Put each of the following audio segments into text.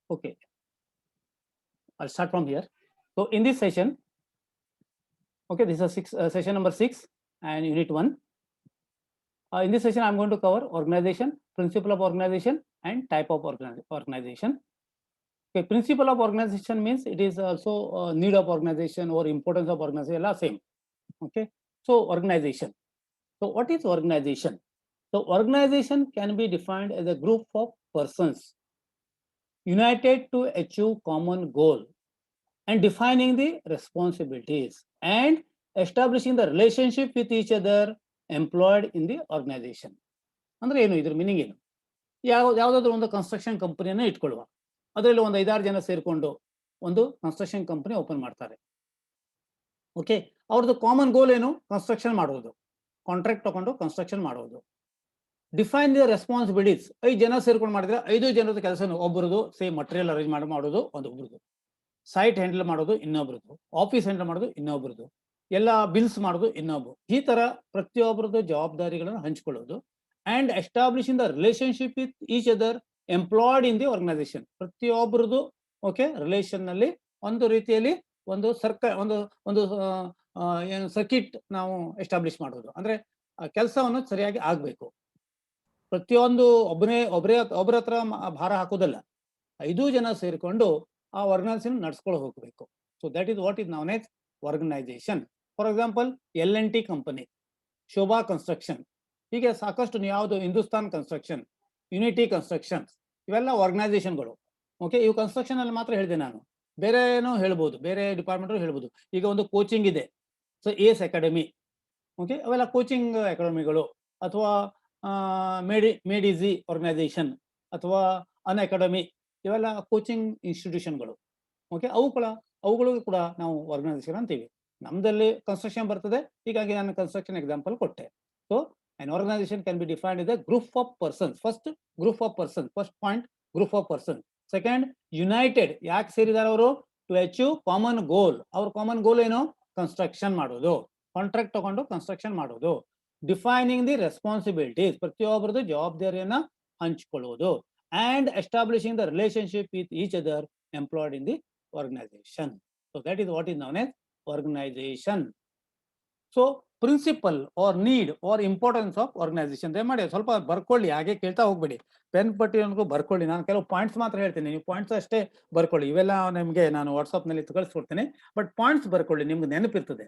Okay, I'll start from here. So in this session, okay, this is session number 6 and unit 1. In this session, I'm going to cover organization, principle of organization, and type of organization. Okay, principle of organization means it is also need of organization or importance of organization, all same. Okay, so organization. So what is organization? So organization can be defined as a group of persons united to achieve common goal and defining the responsibilities and establishing the relationship with each other employed in the organization. ಅಂದ್ರೆ ಏನು ಇದ್ರ meaning ಏನು? ಯಾವುದಾದ್ರೂ ಒಂದು construction ಕಂಪನಿಯನ್ನ ಇಟ್ಕೊಳ್ಳುವ, ಅದರಲ್ಲಿ ಒಂದು 5-6 ಜನ ಸೇರಿಕೊಂಡು ಒಂದು ಕನ್ಸ್ಟ್ರಕ್ಷನ್ ಕಂಪನಿ ಓಪನ್ ಮಾಡ್ತಾರೆ. ಓಕೆ, ಅವ್ರದ್ದು ಕಾಮನ್ ಗೋಲ್ ಏನು? ಕನ್ಸ್ಟ್ರಕ್ಷನ್ ಮಾಡೋದು, ಕಾಂಟ್ರಾಕ್ಟ್ ತಗೊಂಡು ಕನ್ಸ್ಟ್ರಕ್ಷನ್ ಮಾಡೋದು. ಡಿಫೈನ್ ದಿ ರೆಸ್ಪಾನ್ಸಿಬಿಲಿಟೀಸ್, 5 ಜನ ಸೇರ್ಕೊಂಡು ಮಾಡಿದ್ರೆ 5 ಜನದ ಕೆಲಸ ಒಬ್ಬರದು, ಸೇಮ್ ಮಟೀರಿಯಲ್ ಅರೇಂಜ್ ಮಾಡೋದು ಒಬ್ಬರದು, ಸೈಟ್ ಹ್ಯಾಂಡಲ್ ಮಾಡೋದು ಇನ್ನೊಬ್ರದ್ದು, ಆಫೀಸ್ ಹ್ಯಾಂಡಲ್ ಮಾಡೋದು ಇನ್ನೊಬ್ರದ್ದು, ಎಲ್ಲ ಬಿಲ್ಸ್ ಮಾಡೋದು ಇನ್ನೊಬ್ರು. ಈ ತರ ಪ್ರತಿಯೊಬ್ಬರದ್ದು ಜವಾಬ್ದಾರಿಗಳನ್ನು ಹಂಚಿಕೊಳ್ಳೋದು. And establishing the relationship with each other employed in the organization. ಪ್ರತಿಯೊಬ್ಬರದ್ದು ಓಕೆ ರಿಲೇಷನ್ ನಲ್ಲಿ ಒಂದು ರೀತಿಯಲ್ಲಿ ಒಂದು ಒಂದು ಏನು ಸರ್ಕಿಟ್ ನಾವು ಎಸ್ಟಾಬ್ಲಿಷ್ ಮಾಡೋದು. ಅಂದ್ರೆ ಕೆಲಸವನ್ನು ಸರಿಯಾಗಿ ಆಗ್ಬೇಕು. ಪ್ರತಿಯೊಂದು ಒಬ್ಬರ ಹತ್ರ ಭಾರ ಹಾಕೋದಲ್ಲ, 5 ಜನ ಸೇರಿಕೊಂಡು ಆ ಆರ್ಗನೈಸೇಷನ್ ನಡ್ಸ್ಕೊಂಡು ಹೋಗಬೇಕು. So that is what is known as organisation. For example L&T company, Shobha construction, ಹೀಗೆ ಸಾಕಷ್ಟು ಯಾವುದು ಹಿಂದೂಸ್ತಾನ್ ಕನ್ಸ್ಟ್ರಕ್ಷನ್, ಯುನಿಟಿ ಕನ್ಸ್ಟ್ರಕ್ಷನ್ಸ್, ಇವೆಲ್ಲ ಆರ್ಗನೈಸೇಷನ್ಗಳು. ಓಕೆ, ಇವು ಕನ್ಸ್ಟ್ರಕ್ಷನ್ ಅಲ್ಲಿ ಮಾತ್ರ ಹೇಳಿದೆ ನಾನು, ಬೇರೆ ಏನೋ ಹೇಳ್ಬೋದು, ಬೇರೆ ಡಿಪಾರ್ಟ್ಮೆಂಟ್ ಹೇಳ್ಬೋದು. ಈಗ ಒಂದು ಕೋಚಿಂಗ್ ಇದೆ, ಸೊ ACE ಅಕಾಡೆಮಿ, ಓಕೆ, ಅವೆಲ್ಲ ಕೋಚಿಂಗ್ ಅಕಾಡೆಮಿಗಳು. ಅಥವಾ ಮೇಡಿಜಿ ಆರ್ಗನೈಸೇಷನ್ ಅಥವಾ ಅನ್ ಅಕಾಡೆಮಿ, ಇವೆಲ್ಲ ಕೋಚಿಂಗ್ ಇನ್ಸ್ಟಿಟ್ಯೂಷನ್ಗಳು. ಓಕೆ, ಅವುಗಳು ಕೂಡ ನಾವು ಆರ್ಗನೈಸೇಷನ್ ಅಂತೀವಿ. ನಮ್ದಲ್ಲಿ ಕನ್ಸ್ಟ್ರಕ್ಷನ್ ಬರ್ತದೆ, ಹೀಗಾಗಿ ನಾನು ಕನ್ಸ್ಟ್ರಕ್ಷನ್ ಎಕ್ಸಾಂಪಲ್ ಕೊಟ್ಟೆ. So an organization can be defined as a group of persons. First, group of persons. First point, group of persons. Second, united. ಯಾಕೆ ಸೇರಿದಾರೆ ಅವರು? ಟು ಅಚೀವ್ ಕಾಮನ್ ಗೋಲ್. ಅವ್ರ ಕಾಮನ್ ಗೋಲ್ ಏನು? ಕನ್ಸ್ಟ್ರಕ್ಷನ್ ಮಾಡೋದು, ಕಾಂಟ್ರಾಕ್ಟ್ ತಗೊಂಡು ಕನ್ಸ್ಟ್ರಕ್ಷನ್ ಮಾಡೋದು. Defining the responsibilities, ಪ್ರತಿಯೊಬ್ಬರದ್ದು ಜವಾಬ್ದಾರಿಯನ್ನ ಹಂಚಿಕೊಳ್ಳುವುದು. And establishing the relationship with each other employed in the organisation. So that is what is known as organisation. So principle or need or importance of organisation ದಯಮಾಡಿ ಸ್ವಲ್ಪ ಬರ್ಕೊಳ್ಳಿ, ಹಾಗೆ ಕೇಳ್ತಾ ಹೋಗ್ಬೇಡಿ. ಪೆನ್ ಪಟ್ಟಿ ಅನ್ಕೋ ಬರ್ಕೊಳ್ಳಿ. ನಾನು ಕೆಲವು ಪಾಯಿಂಟ್ಸ್ ಮಾತ್ರ ಹೇಳ್ತೀನಿ, ನೀವು ಪಾಯಿಂಟ್ಸ್ ಅಷ್ಟೇ ಬರ್ಕೊಳ್ಳಿ. ಇವೆಲ್ಲ ನಿಮಗೆ ನಾನು ವಾಟ್ಸ್ಆಪ್ನಲ್ಲಿ ಕಳಿಸ್ಕೊಡ್ತೇನೆ, ಬಟ್ ಪಾಯಿಂಟ್ಸ್ ಬರ್ಕೊಳ್ಳಿ, ನಿಮ್ಗೆ ನೆನಪಿರ್ತದೆ.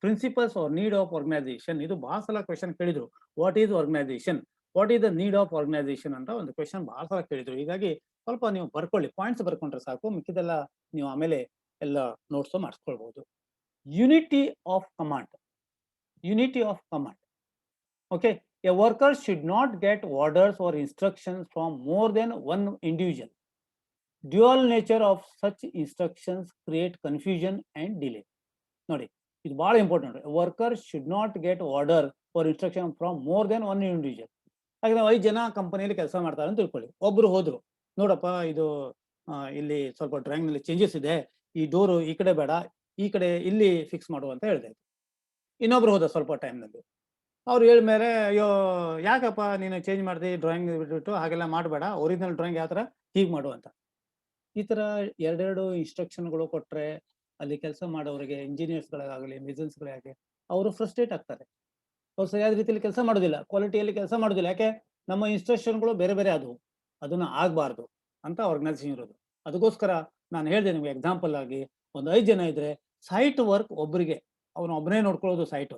Principles are need of organization, ಇದು ಬಹಳ ಸಲ ಕ್ವೆಶನ್ ಕೇಳಿದ್ರು. What is organization, what is the need of organization ಅಂತ ಒಂದು ಕ್ವೆಶನ್ ಬಹಳ ಸಲ ಕೇಳಿದ್ರು. ಹೀಗಾಗಿ ಸ್ವಲ್ಪ ನೀವು ಬರ್ಕೊಳ್ಳಿ, ಪಾಯಿಂಟ್ಸ್ ಬರ್ಕೊಂಡ್ರೆ ಸಾಕು, ಮಿಕ್ಕಿದೆಲ್ಲ ನೀವು ಆಮೇಲೆ ಎಲ್ಲ ನೋಟ್ಸ್ ಮಾಡಿಸ್ಕೊಳ್ಬಹುದು. Unity of command. Unity of command. Okay, a worker should not get orders or instructions from more than one individual. Dual nature of such instructions create confusion and delay. ನೋಡಿ, ಇದು ಬಹಳ important. Worker should not get order or instruction from more than one individual. ಹಾಗೆ ನಾವು 5 ಜನ ಕಂಪನಿಯಲ್ಲಿ ಕೆಲಸ ಮಾಡ್ತಾರೆ ಅಂತ ತಿಳ್ಕೊಳ್ಳಿ. ಒಬ್ರು ಹೋದ್ರು, ನೋಡಪ್ಪ ಇದು ಇಲ್ಲಿ ಸ್ವಲ್ಪ ಡ್ರಾಯಿಂಗ್ ನಲ್ಲಿ ಚೇಂಜಸ್ ಇದೆ, ಈ ಡೋರು ಈ ಕಡೆ ಬೇಡ, ಈ ಕಡೆ ಇಲ್ಲಿ ಫಿಕ್ಸ್ ಮಾಡು ಅಂತ ಹೇಳಿದೆ. ಇನ್ನೊಬ್ರು ಹೋದ ಸ್ವಲ್ಪ ಟೈಮ್ನಲ್ಲಿ, ಅವ್ರು ಹೇಳಿದ್ಮೇಲೆ, ಅಯ್ಯೋ ಯಾಕಪ್ಪ ನೀನು ಚೇಂಜ್ ಮಾಡಿದೆ, ಡ್ರಾಯಿಂಗ್ ಬಿಟ್ಬಿಟ್ಟು ಹಾಗೆಲ್ಲ ಮಾಡಬೇಡ, ಒರಿಜಿನಲ್ ಡ್ರಾಯಿಂಗ್ ಯಾವ ಥರ ಹೀಗೆ ಮಾಡು ಅಂತ. ಈ ಥರ ಎರಡೆರಡು ಇನ್ಸ್ಟ್ರಕ್ಷನ್ಗಳು ಕೊಟ್ಟರೆ ಅಲ್ಲಿ ಕೆಲಸ ಮಾಡೋರಿಗೆ, ಇಂಜಿನಿಯರ್ಸ್ಗಳಾಗಲಿ ಮಿಸನ್ಸ್ಗಳಾಗಲಿ, ಅವರು ಫ್ರಸ್ಟ್ರೇಟ್ ಆಗ್ತಾರೆ. ಅವ್ರು ಸರಿಯಾದ ರೀತಿಯಲ್ಲಿ ಕೆಲಸ ಮಾಡೋದಿಲ್ಲ, ಕ್ವಾಲಿಟಿಯಲ್ಲಿ ಕೆಲಸ ಮಾಡೋದಿಲ್ಲ. ಯಾಕೆ? ನಮ್ಮ ಇನ್ಸ್ಟ್ರಕ್ಷನ್ಗಳು ಬೇರೆ ಬೇರೆ ಆದವು, ಅದನ್ನು ಆಗಬಾರ್ದು ಅಂತ ಆರ್ಗನೈಸೇಷನ್ ಇರೋದು. ಅದಕ್ಕೋಸ್ಕರ ನಾನು ಹೇಳಿದೆ ನಿಮ್ಗೆ ಎಕ್ಸಾಂಪಲ್ ಆಗಿ, ಒಂದು 5 ಜನ ಇದ್ರೆ ಸೈಟ್ ವರ್ಕ್ ಒಬ್ಬರಿಗೆ, ಅವನು ಒಬ್ಬನೇ ನೋಡ್ಕೊಳ್ಳೋದು ಸೈಟು,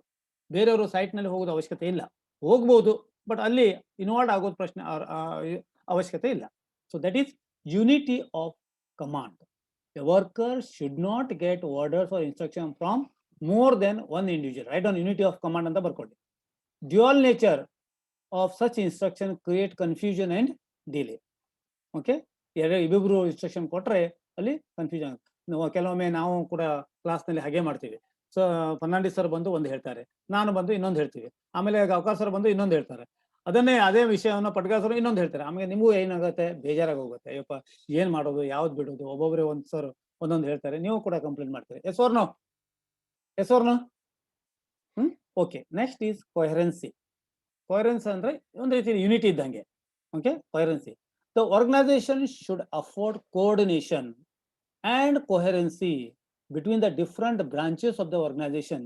ಬೇರೆಯವರು ಸೈಟ್ನಲ್ಲಿ ಹೋಗೋದು ಅವಶ್ಯಕತೆ ಇಲ್ಲ. ಹೋಗ್ಬೋದು, ಬಟ್ ಅಲ್ಲಿ ಇನ್ವಾಲ್ವ್ ಆಗೋದು ಪ್ರಶ್ನೆ ಅವಶ್ಯಕತೆ ಇಲ್ಲ. So that is unity of command. A worker should not get orders or instruction from more than one individual. Write on unity of command ಅಂತ ಬರ್ಕೊಳ್ಳಿ. Dual nature of such instruction create confusion and delay. Okay, ಇಬ್ಬಿಬ್ರು instruction ಕೊಟ್ಟರೆ ಅಲ್ಲಿ confusion. ಕೆಲವೊಮ್ಮೆ ನಾವು ಕೂಡ ಕ್ಲಾಸ್ನಲ್ಲಿ ಹಾಗೆ ಮಾಡ್ತೀವಿ. ಸೊ ಫರ್ನಾಂಡಿಸ್ ಸರ್ ಬಂದು ಒಂದು ಹೇಳ್ತಾರೆ, ನಾನು ಬಂದು ಇನ್ನೊಂದು ಹೇಳ್ತೀವಿ, ಆಮೇಲೆ ಗೌಕರ್ ಸರ್ ಬಂದು ಇನ್ನೊಂದು ಹೇಳ್ತಾರೆ, ಅದೇ ವಿಷಯವನ್ನು ಪಟ್ಕಾ ಸರ್ ಇನ್ನೊಂದು ಹೇಳ್ತಾರೆ. ಆಮೇಲೆ ನಿಮಗೂ ಏನಾಗುತ್ತೆ, ಬೇಜಾರಾಗಿ ಹೋಗುತ್ತೆ, ಅಯ್ಯಪ್ಪ ಏನ್ ಮಾಡೋದು, ಯಾವ್ದು ಬಿಡೋದು, ಒಬ್ಬೊಬ್ಬರೇ ಒಂದು ಸರ್ ಒಂದೊಂದು ಹೇಳ್ತಾರೆ, ನೀವು ಕೂಡ ಕಂಪ್ಲೇಂಟ್ ಮಾಡ್ತೀರಿ. Yes or no? Yes or no? Okay, next is coherency. Coherence ಅಂದ್ರೆ ಒಂದು ರೀತಿ ಯೂನಿಟಿ ಇದ್ದಂಗೆ. Okay, coherency. The organization should afford coordination and coherency between the different branches of the organization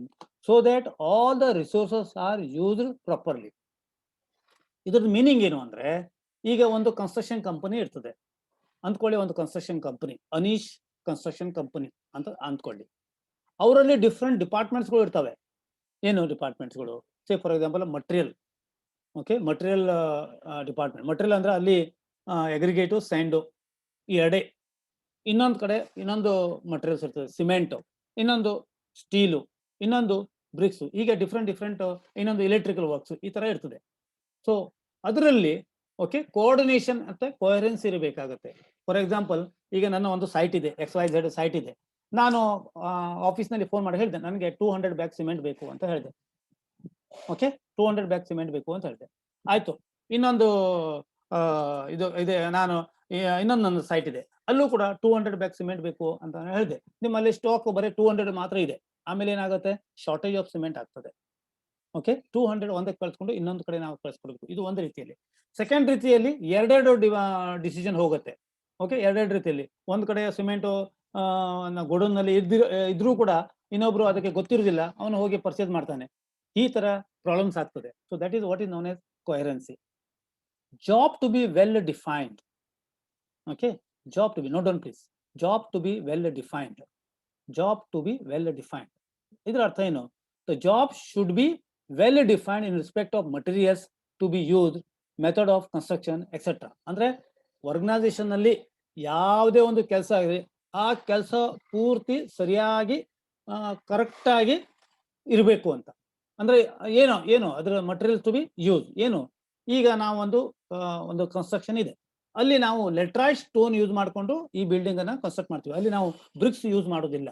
so that all the resources are used properly. ಇದ್ರದ್ದು meaning ಏನು ಅಂದ್ರೆ, ಈಗ ಒಂದು construction company ಇರ್ತದೆ ಅಂದ್ಕೊಳ್ಳಿ, ಒಂದು construction company Anish construction company ಅಂತ ಅಂದ್ಕೊಳ್ಳಿ. ಅವರಲ್ಲಿ ಡಿಫ್ರೆಂಟ್ ಡಿಪಾರ್ಟ್ಮೆಂಟ್ಸ್ಗಳು ಇರ್ತವೆ. ಏನು ಡಿಪಾರ್ಟ್ಮೆಂಟ್ಸ್ಗಳು? Say for example material. Okay, material department. Material ಅಂದ್ರೆ ಅಲ್ಲಿ ಅಗ್ರಿಗೇಟು, ಸ್ಯಾಂಡು ಈ ಎರಡೇ. ಇನ್ನೊಂದು ಕಡೆ ಇನ್ನೊಂದು ಮಟೀರಿಯಲ್ಸ್ ಇರ್ತದೆ, ಸಿಮೆಂಟು, ಇನ್ನೊಂದು ಸ್ಟೀಲು, ಇನ್ನೊಂದು ಬ್ರಿಕ್ಸು, ಹೀಗೆ ಡಿಫ್ರೆಂಟ್ ಇನ್ನೊಂದು ಎಲೆಕ್ಟ್ರಿಕಲ್ ವರ್ಕ್ಸ್, ಈ ತರ ಇರ್ತದೆ. ಸೊ ಅದರಲ್ಲಿ ಓಕೆ ಕೋಆರ್ಡಿನೇಷನ್ ಅಂತ ಕೋಹರೆನ್ಸ್ ಇರಬೇಕಾಗುತ್ತೆ. ಫಾರ್ ಎಕ್ಸಾಂಪಲ್, ಈಗ ನನ್ನ ಒಂದು ಸೈಟ್ ಇದೆ, XYZ ಸೈಟ್ ಇದೆ. ನಾನು ಆಫೀಸ್ನಲ್ಲಿ ಫೋನ್ ಮಾಡಿ ಹೇಳಿದೆ, ನನಗೆ 200 ಬ್ಯಾಗ್ ಸಿಮೆಂಟ್ ಬೇಕು ಅಂತ ಹೇಳಿದೆ. ಓಕೆ, 200 ಬ್ಯಾಗ್ ಸಿಮೆಂಟ್ ಬೇಕು ಅಂತ ಹೇಳಿದೆ. ಆಯ್ತು. ಇನ್ನೊಂದು ಇದು ಇದೆ, ನಾನು ಇನ್ನೊಂದು ನನ್ನ ಸೈಟ್ ಇದೆ, ಅಲ್ಲೂ ಕೂಡ 200 ಬ್ಯಾಗ್ ಸಿಮೆಂಟ್ ಬೇಕು ಅಂತ ಹೇಳಿದೆ. ನಿಮ್ಮಲ್ಲಿ ಸ್ಟಾಕ್ ಬರೀ 200 ಮಾತ್ರ ಇದೆ. ಆಮೇಲೆ ಏನಾಗುತ್ತೆ? ಶಾರ್ಟೇಜ್ ಆಫ್ ಸಿಮೆಂಟ್ ಆಗ್ತದೆ. ಓಕೆ, 200 ಒಂದಕ್ಕೆ ಕಳಿಸ್ಕೊಂಡು ಇನ್ನೊಂದು ಕಡೆ ನಾವು ಕಳಿಸ್ಕೊಡ್ಬೇಕು. ಇದು ಒಂದು ರೀತಿಯಲ್ಲಿ. ಸೆಕೆಂಡ್ ರೀತಿಯಲ್ಲಿ ಎರಡೆರಡು ಡಿಸಿಷನ್ ಹೋಗುತ್ತೆ. ಓಕೆ, ಎರಡೆರಡು ರೀತಿಯಲ್ಲಿ. ಒಂದ್ ಕಡೆ ಸಿಮೆಂಟು ಗೋಡೌನ್ನಲ್ಲಿ ಇದ್ರೂ ಕೂಡ ಇನ್ನೊಬ್ರು ಅದಕ್ಕೆ ಗೊತ್ತಿರುವುದಿಲ್ಲ, ಅವನು ಹೋಗಿ ಪರ್ಚೇಸ್ ಮಾಡ್ತಾನೆ. ಈ ತರ ಪ್ರಾಬ್ಲಮ್ಸ್ ಆಗ್ತದೆ. So that is what is known as coherency. Job to be well defined. Okay, job to be, note down please. Job to be well defined. Job to be well defined. ಇದರ ಅರ್ಥ ಏನು? The job should be well defined in respect of materials to be used, method of construction etcetera. ಅಂದ್ರೆ organization ನಲ್ಲಿ ಯಾವುದೇ ಒಂದು ಕೆಲಸ ಆಗಿದೆ, ಆ ಕೆಲಸ ಪೂರ್ತಿ ಸರಿಯಾಗಿ ಕರೆಕ್ಟ್ ಆಗಿ ಇರಬೇಕು ಅಂತ. ಅಂದ್ರೆ ಏನು ಅದರ ಮಟೀರಿಯಲ್ಸ್ ಟು ಬಿ ಯೂಸ್ ಏನು? ಈಗ ನಾವು ಒಂದು ಕನ್ಸ್ಟ್ರಕ್ಷನ್ ಇದೆ, ಅಲ್ಲಿ ನಾವು ಲೆಟ್ರೈಟ್ ಸ್ಟೋನ್ ಯೂಸ್ ಮಾಡಿಕೊಂಡು ಈ ಬಿಲ್ಡಿಂಗ್ ಅನ್ನ ಕನ್ಸ್ಟ್ರಕ್ಟ್ ಮಾಡ್ತೀವಿ. ಅಲ್ಲಿ ನಾವು ಬ್ರಿಕ್ಸ್ ಯೂಸ್ ಮಾಡೋದಿಲ್ಲ.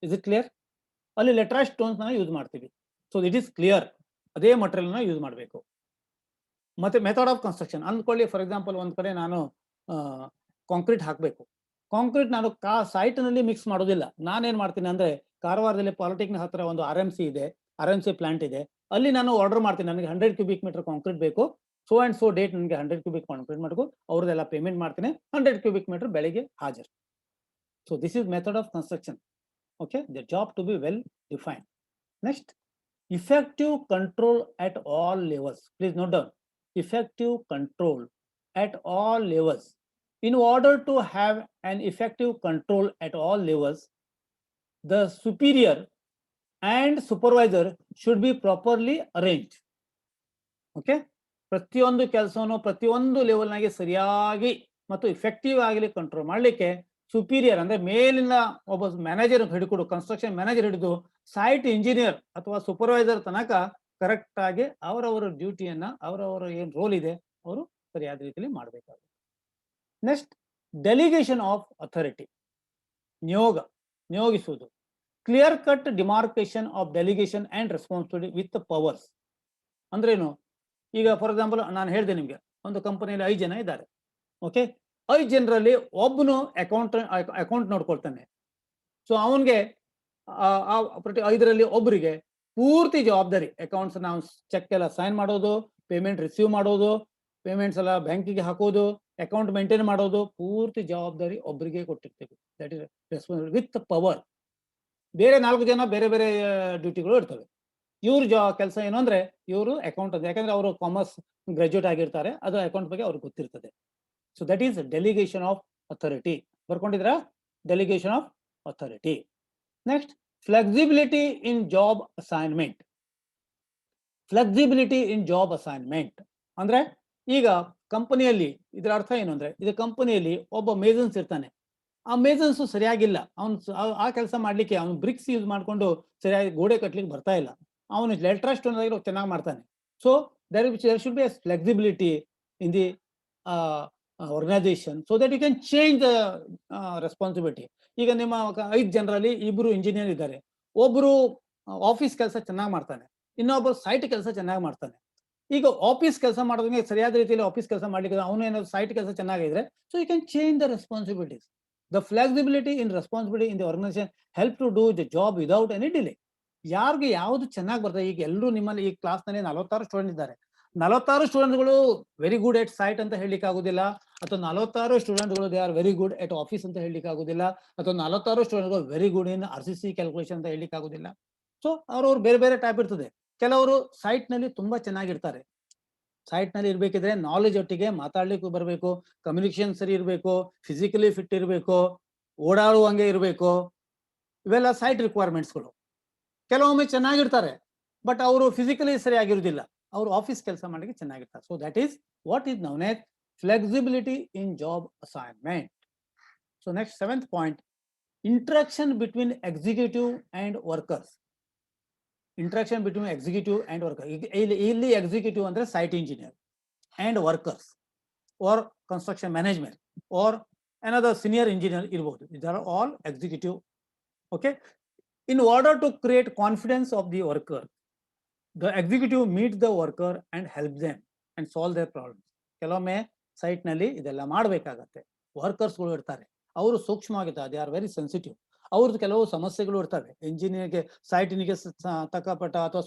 Is it clear? ಅಲ್ಲಿ ಲೆಟ್ರೈಟ್ ಸ್ಟೋನ್ಸ್ ಯೂಸ್ ಮಾಡ್ತೀವಿ. So it is clear. ಅದೇ ಮಟೀರಿಯಲ್ ಯೂಸ್ ಮಾಡಬೇಕು. ಮತ್ತೆ ಮೆಥಡ್ ಆಫ್ ಕನ್ಸ್ಟ್ರಕ್ಷನ್ ಅಂದ್ಕೊಳ್ಳಿ. ಫಾರ್ ಎಕ್ಸಾಂಪಲ್, ಒಂದ್ ಕಡೆ ನಾನು ಕಾಂಕ್ರೀಟ್ ಹಾಕಬೇಕು. ಕಾಂಕ್ರೀಟ್ ನಾನು ಸೈಟ್ ನಲ್ಲಿ ಮಿಕ್ಸ್ ಮಾಡೋದಿಲ್ಲ. ನಾನೇನ್ ಮಾಡ್ತೀನಿ ಅಂದ್ರೆ, ಕಾರವಾರದಲ್ಲಿ ಪಾಲಿಟೆಕ್ನಿಕ್ ಹತ್ರ ಒಂದು RMC ಇದೆ, RMC ಪ್ಲಾಂಟ್ ಇದೆ. ಅಲ್ಲಿ ನಾನು ಆರ್ಡರ್ ಮಾಡ್ತೀನಿ, ನನಗೆ 100 ಕ್ಯೂಬಿಕ್ ಮೀಟರ್ ಕಾಂಕ್ರೀಟ್ ಬೇಕು, ಸೋ ಅಂಡ್ ಸೋ ಡೇಟ್ ನನಗೆ 100 ಕ್ಯೂಬಿಕ್ ಕಾಂಕ್ರೀಟ್ ಮಾಡಬೇಕು. ಅವ್ರದ್ದೆಲ್ಲ ಪೇಮೆಂಟ್ ಮಾಡ್ತೀನಿ, 100 ಕ್ಯೂಬಿಕ್ ಮೀಟರ್ ಬೆಳಿಗ್ಗೆ ಹಾಜರ್. So this is method of construction. Okay, the job to be well defined. Next, effective control at all levels. Please note down, effective control at all levels. In order to have an effective control at all levels, the superior and supervisor should be properly arranged. Okay, ಪ್ರತಿಯೊಂದು ಕೆಲಸವನ್ನು ಪ್ರತಿಯೊಂದು ಲೆವೆಲ್ನಾಗೆ ಸರಿಯಾಗಿ ಮತ್ತು effective ಆಗಲಿ control ಮಾಡಲಿಕ್ಕೆ superior ಅಂದ್ರೆ ಮೇಲಿನ ಒಬ್ಬ ಮ್ಯಾನೇಜರ್ ಹಿಡಿದು, ಕನ್ಸ್ಟ್ರಕ್ಷನ್ ಮ್ಯಾನೇಜರ್ ಹಿಡಿದು ಸೈಟ್ ಇಂಜಿನಿಯರ್ ಅಥವಾ ಸೂಪರ್ವೈಸರ್ ತನಕ ಕರೆಕ್ಟ್ ಆಗಿ ಅವರವರ ಡ್ಯೂಟಿಯನ್ನ, ಅವರವರ ಏನ್ ರೋಲ್ ಇದೆ, ಅವರು ಸರಿಯಾದ ರೀತಿಯಲ್ಲಿ ಮಾಡಬೇಕಾಗುತ್ತೆ. Next, delegation of authority. ನಿಯೋಗಿಸುವುದು. Clear cut demarcation of delegation and responsibility with powers. ಅಂದ್ರೇನು? ಈಗ ಫಾರ್ ಎಕ್ಸಾಂಪಲ್ ನಾನು ಹೇಳಿದೆ ನಿಮ್ಗೆ, ಒಂದು ಕಂಪನಿಯಲ್ಲಿ 5 ಜನ ಇದ್ದಾರೆ. ಓಕೆ, 5 ಜನರಲ್ಲಿ ಒಬ್ಬನು ಅಕೌಂಟ್ ನೋಡ್ಕೊಳ್ತಾನೆ. ಸೊ ಅವನ್ಗೆ ಪ್ರತಿ 5ರಲ್ಲಿ ಒಬ್ಬರಿಗೆ ಪೂರ್ತಿ ಜವಾಬ್ದಾರಿ. ಅಕೌಂಟ್ಸ್ ನಾವು ಚೆಕ್ ಎಲ್ಲ ಸೈನ್ ಮಾಡೋದು, ಪೇಮೆಂಟ್ ರಿಸೀವ್ ಮಾಡೋದು, ಪೇಮೆಂಟ್ಸ್ ಎಲ್ಲ ಬ್ಯಾಂಕಿಗೆ ಹಾಕೋದು, ಅಕೌಂಟ್ ಮೇಂಟೈನ್ ಮಾಡೋದು, ಪೂರ್ತಿ ಜವಾಬ್ದಾರಿ ಒಬ್ಬರಿಗೆ ಕೊಟ್ಟಿರ್ತೀವಿ. That is responsibility with power. ಬೇರೆ 4 ಜನ ಬೇರೆ ಬೇರೆ ಡ್ಯೂಟಿಗಳು ಇರ್ತವೆ. ಇವ್ರ ಕೆಲಸ ಏನು ಅಂದ್ರೆ, ಇವರು ಅಕೌಂಟ್ ಅಂತ, ಯಾಕಂದ್ರೆ ಅವರು ಕಾಮರ್ಸ್ ಗ್ರಾಜ್ಯುಯೇಟ್ ಆಗಿರ್ತಾರೆ, ಅದು ಅಕೌಂಟ್ ಬಗ್ಗೆ ಅವ್ರಿಗೆ ಗೊತ್ತಿರ್ತದೆ. So that is delegation of authority. ಬರ್ಕೊಂಡಿದ್ರಾ? Delegation of authority. Next, flexibility in job assignment. Flexibility in job assignment ಅಂದ್ರೆ, ಈಗ ಕಂಪನಿಯಲ್ಲಿ ಇದರ ಅರ್ಥ ಏನು ಅಂದ್ರೆ, ಇದು ಕಂಪನಿಯಲ್ಲಿ ಒಬ್ಬ ಮೇಸನ್ಸ್ ಇರ್ತಾನೆ. ಆ ಮೇಸನ್ಸ್ ಸರಿಯಾಗಿಲ್ಲ, ಅವನು ಆ ಕೆಲಸ ಮಾಡ್ಲಿಕ್ಕೆ ಅವನು ಬ್ರಿಕ್ಸ್ ಯೂಸ್ ಮಾಡ್ಕೊಂಡು ಸರಿಯಾಗಿ ಗೋಡೆ ಕಟ್ಲಿಕ್ಕೆ ಬರ್ತಾ ಇಲ್ಲ, ಅವನು ಲೆಟ್ರೈಟ್ ಸ್ಟೋನ್ ಚೆನ್ನಾಗಿ ಮಾಡ್ತಾನೆ. So there should be a flexibility in the organisation so that you can change the responsibility. ಈಗ ನಿಮ್ಮ 5 ಜನರಲ್ಲಿ 2 ಇಂಜಿನಿಯರ್ ಇದ್ದಾರೆ. ಒಬ್ರು ಆಫೀಸ್ ಕೆಲಸ ಚೆನ್ನಾಗಿ ಮಾಡ್ತಾನೆ, ಇನ್ನೊಬ್ಬರು ಸೈಟ್ ಕೆಲಸ ಚೆನ್ನಾಗಿ ಮಾಡ್ತಾನೆ. ಈಗ ಆಫೀಸ್ ಕೆಲಸ ಮಾಡೋದಕ್ಕೆ ಸರಿಯಾದ ರೀತಿಯಲ್ಲಿ ಆಫೀಸ್ ಕೆಲಸ ಮಾಡ್ಲಿಕ್ಕೆ ಅವನು ಏನಾದ್ರು ಸೈಟ್ ಕೆಲಸ ಚೆನ್ನಾಗಿದ್ರೆ, so you can change the responsibilities. The flexibility in responsibility in the organisation help to do the job without any delay. ಯಾರಿಗೆ ಯಾವುದು ಚೆನ್ನಾಗಿ ಬರ್ತದೆ, ಈಗ ಎಲ್ಲರೂ ನಿಮ್ಮಲ್ಲಿ ಈ ಕ್ಲಾಸ್ನಲ್ಲಿ 46 ಸ್ಟೂಡೆಂಟ್ ಇದ್ದಾರೆ, 46 ಸ್ಟೂಡೆಂಟ್ಗಳು ವೆರಿ ಗುಡ್ ಎಟ್ ಸೈಟ್ ಅಂತ ಹೇಳಲಿಕ್ಕೆ ಆಗುದಿಲ್ಲ, ಅಥವಾ 46 ಸ್ಟೂಡೆಂಟ್ಗಳು they are very good at office ಅಂತ ಹೇಳಲಿಕ್ಕೆ ಆಗುದಿಲ್ಲ, ಅಥವಾ 46 ಸ್ಟೂಡೆಂಟ್ಗಳು very good in RCC calculation ಅಂತ ಹೇಳಲಿಕ್ಕೆ ಆಗುದಿಲ್ಲ. ಸೊ ಅವ್ರವ್ರು ಬೇರೆ ಬೇರೆ ಟೈಪ್ ಇರ್ತದೆ. ಕೆಲವರು ಸೈಟ್ ನಲ್ಲಿ ತುಂಬಾ ಚೆನ್ನಾಗಿರ್ತಾರೆ. ಸೈಟ್ ನಲ್ಲಿ ಇರ್ಬೇಕಿದ್ರೆ ನಾಲೆಜ್ ಒಟ್ಟಿಗೆ ಮಾತಾಡ್ಲಿಕ್ಕೂ ಬರಬೇಕು, ಕಮ್ಯುನಿಕೇಶನ್ ಸರಿ ಇರಬೇಕು, ಫಿಸಿಕಲಿ ಫಿಟ್ ಇರಬೇಕು, ಓಡಾಡುವಂಗೆ ಇರಬೇಕು. ಇವೆಲ್ಲ ಸೈಟ್ ರಿಕ್ವೈರ್ಮೆಂಟ್ಸ್ಗಳು. ಕೆಲವೊಮ್ಮೆ ಚೆನ್ನಾಗಿರ್ತಾರೆ, ಬಟ್ ಅವರು ಫಿಸಿಕಲಿ ಸರಿಯಾಗಿರುವುದಿಲ್ಲ, ಅವರು ಆಫೀಸ್ ಕೆಲಸ ಮಾಡಲಿಕ್ಕೆ ಚೆನ್ನಾಗಿರ್ತಾರೆ. So that is what is known as flexibility in job assignment. So next 7th point, interaction between executive and workers. Interaction between executive and worker. ಇಲ್ಲಿ ಎಕ್ಸಿಕ್ಯೂಟಿವ್ ಅಂದ್ರೆ site engineer and workers or construction management or another senior engineer ಇರಬಹುದು. These are all executive. Okay, in order to create confidence of the worker, the executive meets the worker and help them and solve their problems. ಕೆಲವೊಮ್ಮೆ site ನಲ್ಲಿ ಇದೆಲ್ಲ ಮಾಡಬೇಕಾಗತ್ತೆ. ವರ್ಕರ್ಸ್ಗಳು ಇರ್ತಾರೆ, ಅವರು ಸೂಕ್ಷ್ಮವಾಗಿದ್ದಾರೆ, they are very sensitive. ಅವ್ರದ್ದು ಕೆಲವು ಸಮಸ್ಯೆಗಳು ಇರ್ತವೆ. ಇಂಜಿನಿಯರ್ಗೆ ಸೈಟಿನಿಗೆ ತಕ್ಕಪಟ್ಟ ಅಥವಾ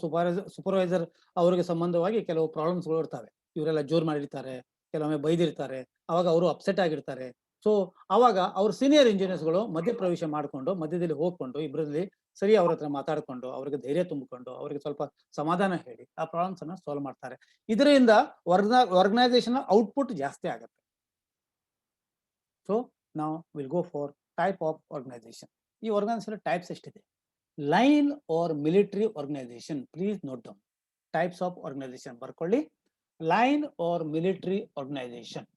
ಸೂಪರ್ವೈಸರ್ ಅವರಿಗೆ ಸಂಬಂಧವಾಗಿ ಕೆಲವು ಪ್ರಾಬ್ಲಮ್ಸ್ಗಳು ಇರ್ತವೆ. ಇವರೆಲ್ಲ ಜೋರ್ ಮಾಡಿರ್ತಾರೆ, ಕೆಲವೊಮ್ಮೆ ಬೈದಿರ್ತಾರೆ, ಅವಾಗ ಅವರು ಅಪ್ಸೆಟ್ ಆಗಿರ್ತಾರೆ. ಸೊ ಅವಾಗ ಅವ್ರ ಸೀನಿಯರ್ ಇಂಜಿನಿಯರ್ಸ್ಗಳು ಮಧ್ಯ ಪ್ರವೇಶ ಮಾಡಿಕೊಂಡು, ಮಧ್ಯದಲ್ಲಿ ಹೋಗ್ಕೊಂಡು, ಇಬ್ಬರಲ್ಲಿ ಸರಿ ಅವ್ರ ಹತ್ರ ಮಾತಾಡ್ಕೊಂಡು, ಅವ್ರಿಗೆ ಧೈರ್ಯ ತುಂಬಿಕೊಂಡು, ಅವ್ರಿಗೆ ಸ್ವಲ್ಪ ಸಮಾಧಾನ ಹೇಳಿ ಆ ಪ್ರಾಬ್ಲಮ್ಸ್ ಅನ್ನ ಸಾಲ್ವ್ ಮಾಡ್ತಾರೆ. ಇದರಿಂದ ಆರ್ಗನೈಸೇಷನ್ ಔಟ್ಪುಟ್ ಜಾಸ್ತಿ ಆಗುತ್ತೆ. ಸೊ ನಾವು will go for type of organization. ಈ ಆರ್ಗನೈಸೇಷನ್ ಟೈಪ್ಸ್ ಎಷ್ಟಿದೆ? Line or military organization. Please note down types of organization ಬರ್ಕೊಳ್ಳಿ. Line or military organisation.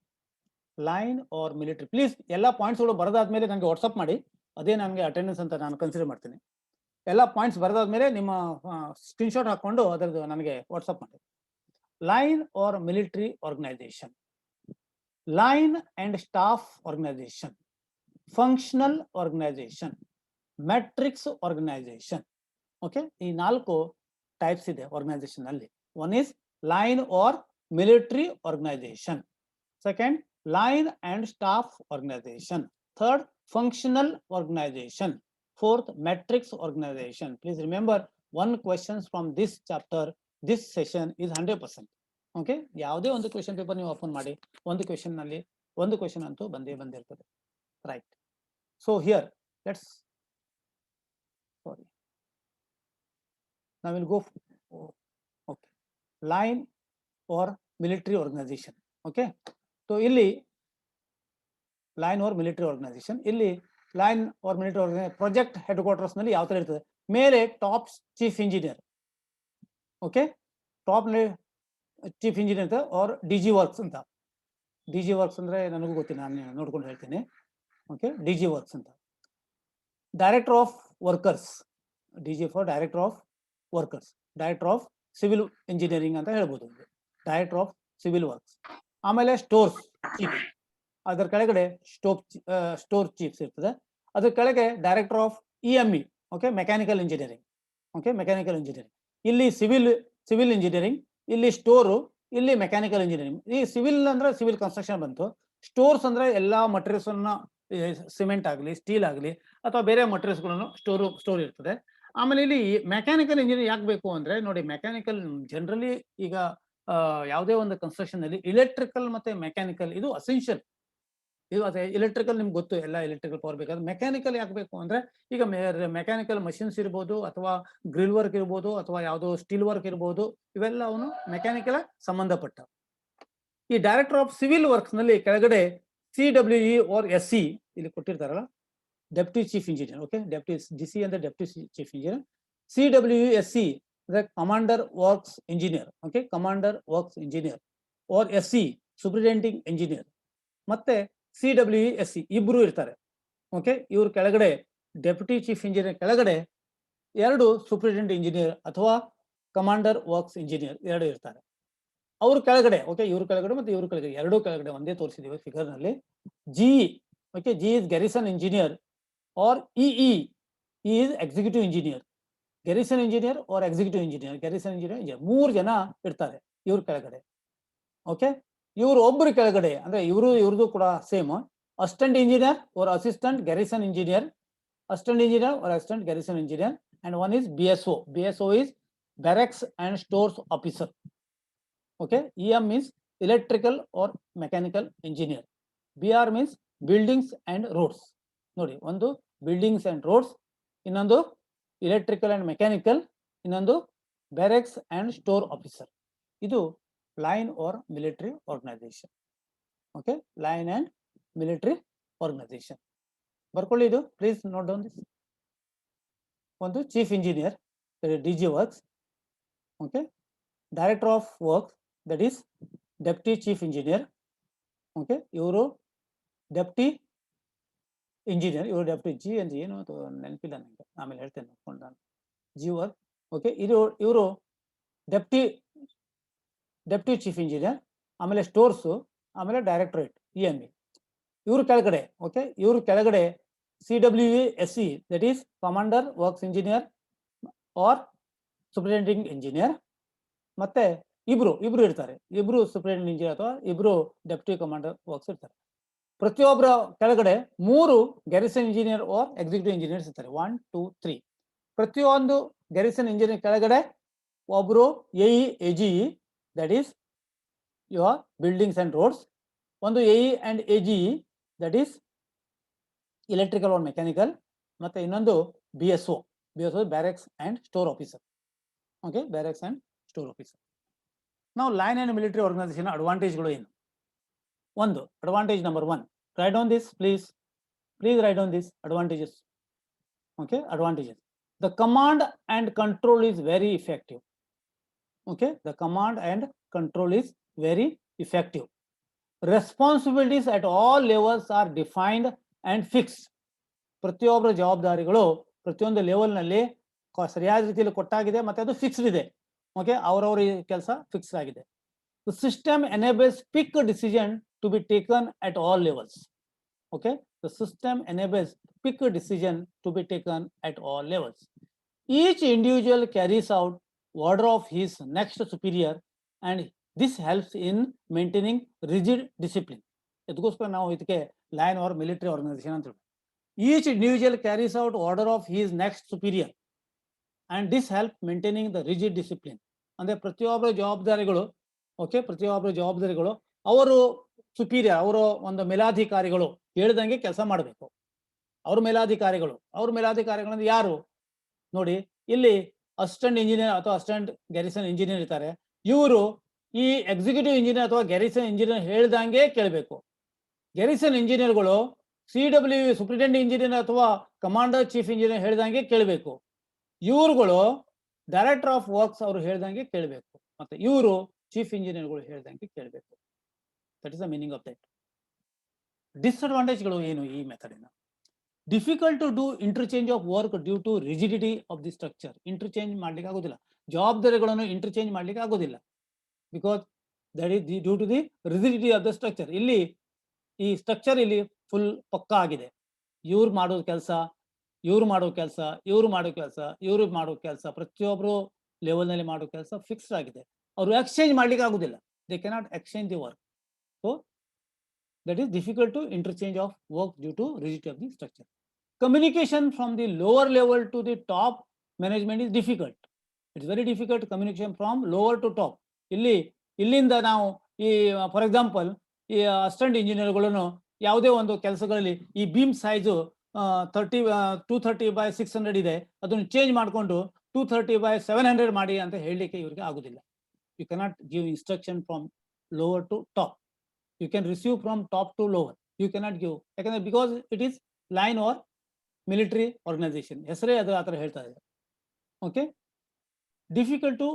Line or military. Please ಎಲ್ಲ ಪಾಯಿಂಟ್ಸ್ಗಳು ಬರೆದಾದ್ಮೇಲೆ ನನಗೆ ವಾಟ್ಸಪ್ ಮಾಡಿ, ಅದೇ ನನಗೆ ಅಟೆಂಡೆನ್ಸ್ ಅಂತ ನಾನು ಕನ್ಸಿಡರ್ ಮಾಡ್ತೀನಿ. ಎಲ್ಲ ಪಾಯಿಂಟ್ಸ್ ಬರೆದಾದ್ಮೇಲೆ ನಿಮ್ಮ ಸ್ಕ್ರೀನ್ಶಾಟ್ ಹಾಕೊಂಡು ಅದರದ್ದು ನನಗೆ ವಾಟ್ಸಪ್ ಮಾಡಿ. Line or military organisation, line and staff organisation, functional organisation, matrix organisation. Okay, ಈ 4 ಟೈಪ್ಸ್ ಇದೆ ಆರ್ಗನೈಸೇಷನ್ ಅಲ್ಲಿ. One is line or military organisation. Second, line and staff organization. Third, functional organization. Fourth, matrix organization. Please remember, one questions from this chapter, this session is 100%. Okay, ಯಾವುದೇ ಒಂದು question paper ನೀವು open ಮಾಡಿ, ಒಂದು question ನಲ್ಲಿ ಒಂದು question ಅಂತೂ ಬಂದಿರ್ತದೆ. Right. So here let's now we'll go. Okay, line or military organization. Okay, ಸೊ ಇಲ್ಲಿ ಲೈನ್ ಆರ್ ಮಿಲಿಟರಿ ಆರ್ಗನೈಸೇಷನ್, ಇಲ್ಲಿ line or military organisation project headquarters ನಲ್ಲಿ ಯಾವ ತರ ಇರ್ತದೆ? ಮೇಲೆ top chief engineer. Okay, top chief engineer or DG works ಅಂತ. DG works ಅಂದ್ರೆ ನನಗೂ ಗೊತ್ತಿಲ್ಲ, ನಾನು ನೋಡ್ಕೊಂಡು ಹೇಳ್ತೀನಿ. ಓಕೆ, DG ವರ್ಕ್ಸ್ ಅಂತ. Director of workers, DG for director of workers. Director of civil engineering ಅಂತ ಹೇಳ್ಬೋದು, ಡೈರೆಕ್ಟರ್ ಆಫ್ ಸಿವಿಲ್ ವರ್ಕ್ಸ್. ಆಮೇಲೆ ಸ್ಟೋರ್ಸ್ ಚೀಫ್, ಅದರ ಕೆಳಗಡೆ ಸ್ಟೋರ್ ಚೀಫ್ಸ್ ಇರ್ತದೆ. ಅದ್ರ ಕೆಳಗೆ director of EME. Okay, mechanical engineering. Okay, mechanical engineering. ಇಲ್ಲಿ ಸಿವಿಲ್ ಇಂಜಿನಿಯರಿಂಗ್, ಇಲ್ಲಿ ಸ್ಟೋರು, ಇಲ್ಲಿ ಮೆಕ್ಯಾನಿಕಲ್ ಇಂಜಿನಿಯರಿಂಗ್. ಈ ಸಿವಿಲ್ ಅಂದ್ರೆ ಸಿವಿಲ್ ಕನ್ಸ್ಟ್ರಕ್ಷನ್ ಬಂತು. ಸ್ಟೋರ್ಸ್ ಅಂದ್ರೆ ಎಲ್ಲಾ ಮಟೀರಿಯಲ್ಸ್ ಅನ್ನ, ಸಿಮೆಂಟ್ ಆಗಲಿ, ಸ್ಟೀಲ್ ಆಗಲಿ ಅಥವಾ ಬೇರೆ ಮಟೀರಿಯಲ್ಸ್ ಗಳನ್ನು ಸ್ಟೋರ್ ಇರ್ತದೆ. ಆಮೇಲೆ ಇಲ್ಲಿ ಮೆಕ್ಯಾನಿಕಲ್ ಇಂಜಿನಿಯರಿಂಗ್ ಯಾಕೆ ಬೇಕು ಅಂದ್ರೆ, ನೋಡಿ, ಮೆಕ್ಯಾನಿಕಲ್ ಜನರಲಿ ಈಗ ಯಾವುದೇ ಒಂದು ಕನ್ಸ್ಟ್ರಕ್ಷನ್ ನಲ್ಲಿ ಇಲೆಕ್ಟ್ರಿಕಲ್ ಮತ್ತೆ ಮೆಕ್ಯಾನಿಕಲ್ ಇದು ಅಸೆನ್ಷಿಯಲ್. ಇದು ಅದೇ ಇಲೆಕ್ಟ್ರಿಕಲ್ ನಿಮ್ಗೆ ಗೊತ್ತು, ಎಲ್ಲ ಎಲೆಕ್ಟ್ರಿಕಲ್ ಪವರ್ ಬೇಕಾದ್ರೆ. ಮೆಕ್ಯಾನಿಕಲ್ ಯಾಕೆ ಬೇಕು ಅಂದ್ರೆ, ಈಗ ಮೆಕ್ಯಾನಿಕಲ್ ಮಷಿನ್ಸ್ ಇರ್ಬೋದು, ಅಥವಾ ಗ್ರಿಲ್ ವರ್ಕ್ ಇರ್ಬೋದು, ಅಥವಾ ಯಾವುದೋ ಸ್ಟೀಲ್ ವರ್ಕ್ ಇರ್ಬೋದು, ಇವೆಲ್ಲ ಅವನು ಮೆಕ್ಯಾನಿಕಲ್ ಸಂಬಂಧಪಟ್ಟ. ಈ ಡೈರೆಕ್ಟರ್ ಆಫ್ ಸಿವಿಲ್ ವರ್ಕ್ಸ್ ನಲ್ಲಿ ಕೆಳಗಡೆ CWE or SC ಇಲ್ಲಿ ಕೊಟ್ಟಿರ್ತಾರಲ್ಲ, deputy chief engineer. Okay, deputy DC ಅಂದ್ರೆ deputy chief engineer. CWE SC ಅಂದ್ರೆ commander works engineer. Okay, commander works engineer or SC superintending engineer. ಮತ್ತೆ CWE SC ಇಬ್ರು ಇರ್ತಾರೆ. Okay, ಇವ್ರ ಕೆಳಗಡೆ ಡೆಪ್ಯೂಟಿ ಚೀಫ್ ಇಂಜಿನಿಯರ್ ಕೆಳಗಡೆ 2 ಸೂಪರಿಂಟೆಂಡೆಂಟ್ ಇಂಜಿನಿಯರ್ ಅಥವಾ ಕಮಾಂಡರ್ ವರ್ಕ್ಸ್ ಇಂಜಿನಿಯರ್ 2 ಇರ್ತಾರೆ. ಅವ್ರ ಕೆಳಗಡೆ, ಓಕೆ, ಇವ್ರ ಕೆಳಗಡೆ ಮತ್ತೆ ಇವ್ರ ಕೆಳಗಡೆ, 2 ಕೆಳಗಡೆ ಒಂದೇ ತೋರಿಸಿದೀವಿ ಫಿಗರ್ ನಲ್ಲಿ. GE, okay, GE is garrison engineer or EE is executive engineer. Garrison engineer or executive engineer, garrison engineer 3 ಜನ ಇರ್ತಾರೆ ಇವ್ರ ಕೆಳಗಡೆ. ಓಕೆ, ಇವ್ರು ಒಬ್ಬರು ಕೆಳಗಡೆ ಅಂದ್ರೆ ಇವ್ರದ್ದು ಕೂಡ same, assistant engineer or assistant garrison engineer, assistant engineer or assistant garrison engineer. And one is BSO. BSO is barracks and stores officer. Okay, EM means electrical or mechanical engineer. BR means buildings and roads. ನೋಡಿ, ಒಂದು buildings and roads, ಇನ್ನೊಂದು electrical and mechanical, ಇನ್ನೊಂದು barracks and store officer. ಇದು line or military organization. Okay, line and military organization. ಬರ್ಕೊಳ್ಳಿ ಇದು, please note down this. ಒಂದು chief engineer, that is DG works. Okay, director of works, that is deputy chief engineer. Okay, ಇವರು deputy engineer, ಇವರು deputy G ಅಂತ ಏನು ನೆನಪಿಲ್ಲ ನನಗೆ, ಆಮೇಲೆ ಹೇಳ್ತೇನೆ ನೋಡ್ಕೊಂಡು ನಾನು. G work. ಓಕೆ, ಇವರು ಡೆಪ್ಟಿ ಚೀಫ್ ಇಂಜಿನಿಯರ್, ಆಮೇಲೆ ಸ್ಟೋರ್ಸು, ಆಮೇಲೆ ಡೈರೆಕ್ಟರೇಟ್ EME. ಇವರು ಕೆಳಗಡೆ, ಓಕೆ, ಇವರು ಕೆಳಗಡೆ CWSE, that is commander works engineer or superintending engineer. ಮತ್ತೆ ಇಬ್ರು ಇರ್ತಾರೆ, ಇಬ್ರು ಸೂಪರಿಂಟೆಂಡಿಂಗ್ ಇಂಜಿನಿಯರ್ ಅಥವಾ ಇಬ್ರು ಡೆಪ್ಟಿ ಕಮಾಂಡರ್ ವರ್ಕ್ಸ್ ಇರ್ತಾರೆ. ಪ್ರತಿಯೊಬ್ಬರ ಕೆಳಗಡೆ 3 garrison engineer or executive engineers ಇರ್ತಾರೆ. 1, 2, 3. ಪ್ರತಿಯೊಂದು ಗ್ಯಾರಿಸನ್ ಇಂಜಿನಿಯರ್ ಕೆಳಗಡೆ ಒಬ್ರು AE that is your buildings and roads, ಒಂದು AE and AGE that is electrical or mechanical, ಮತ್ತೆ ಇನ್ನೊಂದು BSO barracks and store officer. Okay, barracks and store officer. ನಾವು line and military organization ಅಡ್ವಾಂಟೇಜ್ಗಳು ಏನು? ಒಂದು advantage number 1, write down this, please write down this advantages. Okay, advantages. The command and control is very effective. Okay, the command and control is very effective. Responsibilities at all levels are defined and fixed. ಪ್ರತಿಯೊಬ್ಬರ ಜವಾಬ್ದಾರಿಗಳು ಪ್ರತಿಯೊಂದು ಲೆವೆಲ್ನಲ್ಲಿ ಸರಿಯಾದ ರೀತಿಯಲ್ಲಿ ಕೊಟ್ಟಾಗಿದೆ, ಮತ್ತೆ ಅದು fixed ಇದೆ. Okay, ಅವರವರ ಕೆಲಸ ಫಿಕ್ಸ್ಡ್ ಆಗಿದೆ. The system enables quick decision to be taken at all levels. Okay, the system enables quick decision to be taken at all levels. Each individual carries out order of his next superior, and this helps in maintaining rigid discipline. ಇದಕ್ಕೋಸ್ಕರ ನಾವು ಇದಕ್ಕೆ line or military organisation ಅಂತ ಹೇಳ್ತೀವಿ. Each individual carries out order of his next superior, and this helps maintaining the rigid discipline. ಅಂದ್ರೆ ಪ್ರತಿಯೊಬ್ಬರ ಜವಾಬ್ದಾರಿಗಳು, okay, ಪ್ರತಿಯೊಬ್ಬರ ಜವಾಬ್ದಾರಿಗಳು ಅವರು ಸುಪೀರಿಯರ್, ಅವರು ಒಂದು ಮೇಲಾಧಿಕಾರಿಗಳು ಹೇಳ್ದಂಗೆ ಕೆಲಸ ಮಾಡಬೇಕು. ಅವ್ರ ಮೇಲಾಧಿಕಾರಿಗಳು ಯಾರು ನೋಡಿ, ಇಲ್ಲಿ ಅಸಿಸ್ಟೆಂಟ್ ಇಂಜಿನಿಯರ್ ಅಥವಾ ಅಸಿಸ್ಟೆಂಟ್ ಗ್ಯಾರಿಸನ್ ಇಂಜಿನಿಯರ್ ಇರ್ತಾರೆ. ಇವರು ಈ ಎಕ್ಸಿಕ್ಯೂಟಿವ್ ಇಂಜಿನಿಯರ್ ಅಥವಾ ಗ್ಯಾರಿಸನ್ ಇಂಜಿನಿಯರ್ ಹೇಳ್ದಂಗೆ ಕೇಳಬೇಕು. ಗ್ಯಾರಿಸನ್ ಇಂಜಿನಿಯರ್ಗಳು CW ಸೂಪರಿಂಟೆಂಡೆಂಟ್ ಇಂಜಿನಿಯರ್ ಅಥವಾ ಕಮಾಂಡರ್ ಚೀಫ್ ಇಂಜಿನಿಯರ್ ಹೇಳ್ದಂಗೆ ಕೇಳಬೇಕು. ಇವ್ರುಗಳು ಡೈರೆಕ್ಟರ್ ಆಫ್ ವರ್ಕ್ಸ್ ಅವರು ಹೇಳ್ದಂಗೆ ಕೇಳಬೇಕು, ಮತ್ತೆ ಇವರು ಚೀಫ್ ಇಂಜಿನಿಯರ್ಗಳು ಹೇಳ್ದಂಗೆ ಕೇಳಬೇಕು. That is the meaning of that. ಡಿಸ್ಅಡ್ವಾಂಟೇಜ್ಗಳು ಏನು ಈ ಮೆಥಡಿನ? Difficult to do interchange of work due to rigidity of the structure. Interchange ಮಾಡ್ಲಿಕ್ಕೆ ಆಗೋದಿಲ್ಲ, ಜವಾಬ್ದಾರಿಗಳನ್ನು ಇಂಟರ್ಚೇಂಜ್ ಮಾಡ್ಲಿಕ್ಕೆ ಆಗೋದಿಲ್ಲ. Because that is due to the rigidity of the structure. ಇಲ್ಲಿ ಈ ಸ್ಟ್ರಕ್ಚರ್ ಇಲ್ಲಿ ಫುಲ್ ಪಕ್ಕಾ ಆಗಿದೆ. ಇವ್ರು ಮಾಡೋ ಕೆಲಸ, ಇವ್ರು ಮಾಡೋ ಕೆಲಸ, ಇವ್ರು ಮಾಡೋ ಕೆಲಸ, ಇವ್ರು ಮಾಡೋ ಕೆಲಸ, ಪ್ರತಿಯೊಬ್ಬರು ಲೆವೆಲ್ನಲ್ಲಿ ಮಾಡೋ ಕೆಲಸ ಫಿಕ್ಸ್ಡ್ ಆಗಿದೆ. ಅವರು ಎಕ್ಸ್ಚೇಂಜ್ ಮಾಡ್ಲಿಕ್ಕೆ ಆಗುದಿಲ್ಲ. They cannot exchange the work. So that is difficult to interchange of work due to rigidity of the structure. Communication from the lower level to the top management is difficult. It's very difficult communication from lower to top. ಇಲ್ಲಿಂದ ನಾವು ಈ for example ಈ assistant ಇಂಜಿನಿಯರ್ಗಳನ್ನು ಯಾವುದೇ ಒಂದು ಕೆಲಸಗಳಲ್ಲಿ ಈ beam size 230/600 ಇದೆ, ಅದನ್ನು ಚೇಂಜ್ ಮಾಡಿಕೊಂಡು 230/700 ಮಾಡಿ ಅಂತ ಹೇಳಲಿಕ್ಕೆ ಇವರಿಗೆ ಆಗುದಿಲ್ಲ. You cannot give instruction from lower to top. You can receive from top to lower. You cannot give, ಯಾಕಂದ್ರೆ because it is line or military organization, ಹೆಸರೇ ಅದು ಆ ಥರ ಹೇಳ್ತಾ ಇದೆ. Okay, difficult to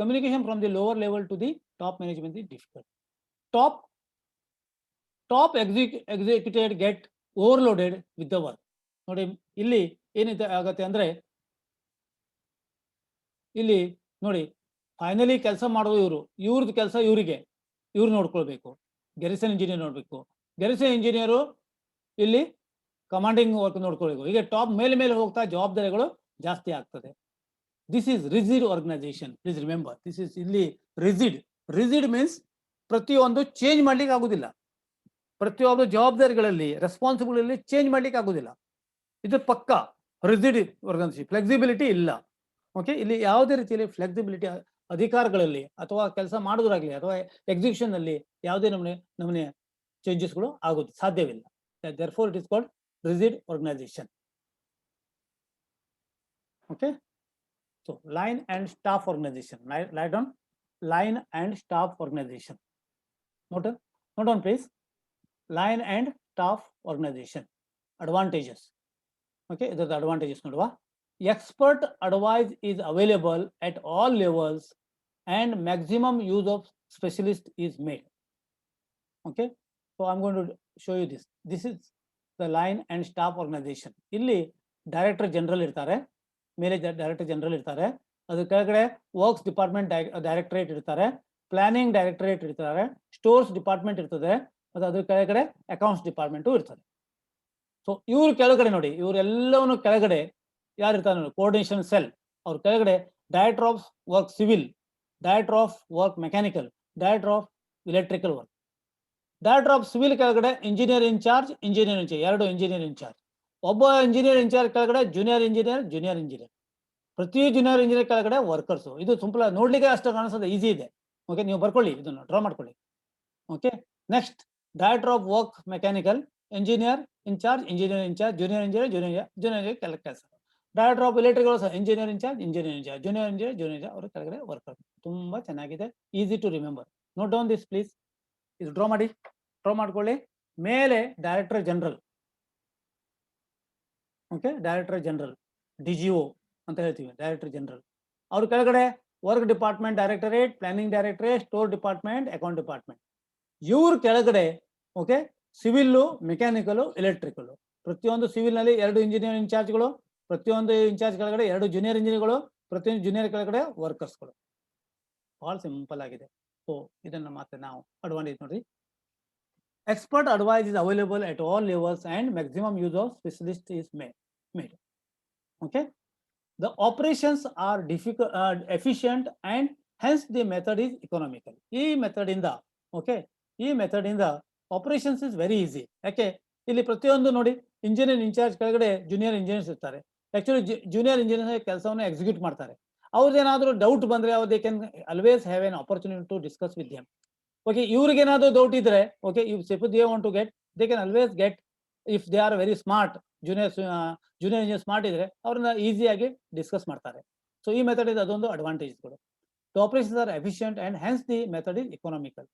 communication from the lower level to the top management is difficult. Top executive get overloaded with the work. ನೋಡಿ, ಇಲ್ಲಿ ಏನಿದೆ ಆಗತ್ತೆ ಅಂದ್ರೆ, ಇಲ್ಲಿ ನೋಡಿ ಫೈನಲಿ ಕೆಲಸ ಮಾಡೋದು ಇವ್ರದ್ದು ಕೆಲಸ ಇವ್ರು ನೋಡ್ಕೊಳ್ಬೇಕು. ಗ್ಯಾರಿಸನ್ ಇಂಜಿನಿಯರ್ ನೋಡ್ಬೇಕು. ಗ್ಯಾರಿಸನ್ ಇಂಜಿನಿಯರು ಇಲ್ಲಿ ಕಮಾಂಡಿಂಗ್ ವರ್ಕ್ ನೋಡ್ಕೊಳ್ಬೇಕು. ಈಗ ಟಾಪ್ ಮೇಲೆ ಹೋಗ್ತಾ ಜವಾಬ್ದಾರಿಗಳು ಜಾಸ್ತಿ ಆಗ್ತದೆ. This is rigid organisation. Please remember, this is ಇಲ್ಲಿ ರಿಜಿಡ್ ಮೀನ್ಸ್ ಪ್ರತಿಯೊಂದು ಚೇಂಜ್ ಮಾಡ್ಲಿಕ್ಕೆ ಆಗುದಿಲ್ಲ. ಪ್ರತಿಯೊಂದು ಜವಾಬ್ದಾರಿಗಳಲ್ಲಿ ರೆಸ್ಪಾನ್ಸಿಬಿಲಿಟಿ ಚೇಂಜ್ ಮಾಡ್ಲಿಕ್ಕೆ ಆಗುದಿಲ್ಲ. ಇದು ಪಕ್ಕ ರಿಜಿಡ್ ಆರ್ಗನೈಸೇಷನ್. ಫ್ಲೆಕ್ಸಿಬಿಲಿಟಿ ಇಲ್ಲ. ಓಕೆ, ಇಲ್ಲಿ ಯಾವುದೇ ರೀತಿಯಲ್ಲಿ ಫ್ಲೆಕ್ಸಿಬಿಲಿಟಿ ಅಧಿಕಾರಗಳಲ್ಲಿ ಅಥವಾ ಕೆಲಸ ಮಾಡೋದ್ರಾಗ್ಲಿ ಅಥವಾ ಎಕ್ಸಿಕ್ಯೂಷನ್ ಅಲ್ಲಿ ಯಾವುದೇ ನಮೂನೆ ಚೇಂಜಸ್ಗಳು ಆಗೋದು ಸಾಧ್ಯವಿಲ್ಲ. therefore it is called rigid organization. Okay, so line and staff organization. Write down line and staff organization. Note down please. Line and staff organization advantages. Okay, the advantages nodva. Expert advice is available at all levels and maximum use of specialist is made. Okay, so I'm going to show you this. This is the line and staff organization. Illi director general irtare, ಮೇಲೆ director general ಇರ್ತಾರೆ, ಅದ್ರ ಕೆಳಗಡೆ works department directorate ಇರ್ತಾರೆ, planning directorate ಇರ್ತಾರೆ, stores department ಇರ್ತದೆ, ಮತ್ತು ಅದ್ರ ಕೆಳಗಡೆ ಅಕೌಂಟ್ಸ್ ಡಿಪಾರ್ಟ್ಮೆಂಟು ಇರ್ತದೆ. ಸೊ ಇವ್ರ ಕೆಳಗಡೆ ನೋಡಿ, ಇವರೆಲ್ಲವನ್ನು ಕೆಳಗಡೆ ಯಾರು ಇರ್ತಾರೆ ನೋಡಿ, ಕೋಆರ್ಡಿನೇಷನ್ ಸೆಲ್, ಅವ್ರ ಕೆಳಗಡೆ director of work civil, director of work mechanical, director of electrical work. Director of civil ಕೆಳಗಡೆ ಇಂಜಿನಿಯರ್ ಇನ್ಚಾರ್ಜ್, ಎರಡು ಇಂಜಿನಿಯರ್ ಇನ್ಚಾರ್ಜ್. ಒಬ್ಬ ಇಂಜಿನಿಯರ್ ಇನ್ಚಾರ್ಜ್ ಕೆಳಗಡೆ ಜೂನಿಯರ್ ಇಂಜಿನಿಯರ್, ಪ್ರತಿ ಜೂನಿಯರ್ ಇಂಜಿನಿಯರ್ ಕೆಳಗಡೆ ವರ್ಕರ್ಸು. ಇದು ಸಿಂಪಲ್ ನೋಡ್ಲಿಕ್ಕೆ ಅಷ್ಟು ಕಾಣಿಸೋದು, ಈಸಿ ಇದೆ. ಓಕೆ, ನೀವು ಬರ್ಕೊಳ್ಳಿ, ಇದನ್ನು ಡ್ರಾ ಮಾಡ್ಕೊಳ್ಳಿ. Okay, next director of work mechanical, engineer incharge, junior engineer ಕೆಲಸ. Director of electrical engineer incharge, junior ಅವರ ಕೆಳಗಡೆ ವರ್ಕರ್. ತುಂಬಾ ಚೆನ್ನಾಗಿದೆ, easy to remember. Note down this please. ಇದು ಡ್ರಾ ಮಾಡ್ಕೊಳ್ಳಿ. ಮೇಲೆ director general, okay, director general DGO ಅಂತ ಹೇಳ್ತೀವಿ, ಡೈರೆಕ್ಟರ್ ಜನರಲ್. ಅವ್ರ ಕೆಳಗಡೆ work department directorate, planning directorate, store department, account department. ಇವ್ರ ಕೆಳಗಡೆ ಓಕೆ ಸಿವಿಲ್ಲು, ಮೆಕ್ಯಾನಿಕಲ್, ಎಲೆಕ್ಟ್ರಿಕಲ್. ಪ್ರತಿಯೊಂದು ಸಿವಿಲ್ ನಲ್ಲಿ 2 ಇಂಜಿನಿಯರ್ ಇನ್ಚಾರ್ಜ್ಗಳು, ಪ್ರತಿಯೊಂದು ಇನ್ಚಾರ್ಜ್ ಕೆಳಗಡೆ 2 ಜೂನಿಯರ್ ಇಂಜಿನಿಯರ್ಗಳು, ಪ್ರತಿಯೊಂದು ಜೂನಿಯರ್ ಕೆಳಗಡೆ ವರ್ಕರ್ಸ್ಗಳು. ಬಹಳ ಸಿಂಪಲ್ ಆಗಿದೆ. ಸೊ ಇದನ್ನ ಮತ್ತೆ ನಾವು ಅಡ್ವಾಂಟೇಜ್ ನೋಡ್ರಿ. Expert advice is available at all levels and maximum use of specialist is made. Okay, the operations are efficient and hence the method is economical. ಈ ಮೆಥಡ್ ಇಂದ ಆಪರೇಷನ್ಸ್ ಇಸ್ ವೆರಿ ಈಸಿ. ಯಾಕೆ ಇಲ್ಲಿ ಪ್ರತಿಯೊಂದು ನೋಡಿ, engineer in charge ಕೆಳಗಡೆ junior engineers ಇರ್ತಾರೆ. Actually junior engineer ಕೆಲಸವನ್ನು execute ಮಾಡ್ತಾರೆ. ಅವ್ರದ್ದೇನಾದ್ರೂ ಡೌಟ್ ಬಂದ್ರೆ they can always have an opportunity to discuss with them. Okay, ಇವ್ರಿಗೆ ಏನಾದ್ರು ಡೌಟ್ ಇದ್ರೆ, okay, if they want to get, they can always get. If they are very smart, junior engineer smart ಇದ್ರೆ ಅವ್ರನ್ನ ಈಸಿಯಾಗಿ discuss ಮಾಡ್ತಾರೆ. So ಈ method ಇದೆ, ಅದೊಂದು ಅಡ್ವಾಂಟೇಜ್ಗಳು. The operations are efficient and hence the method is economical.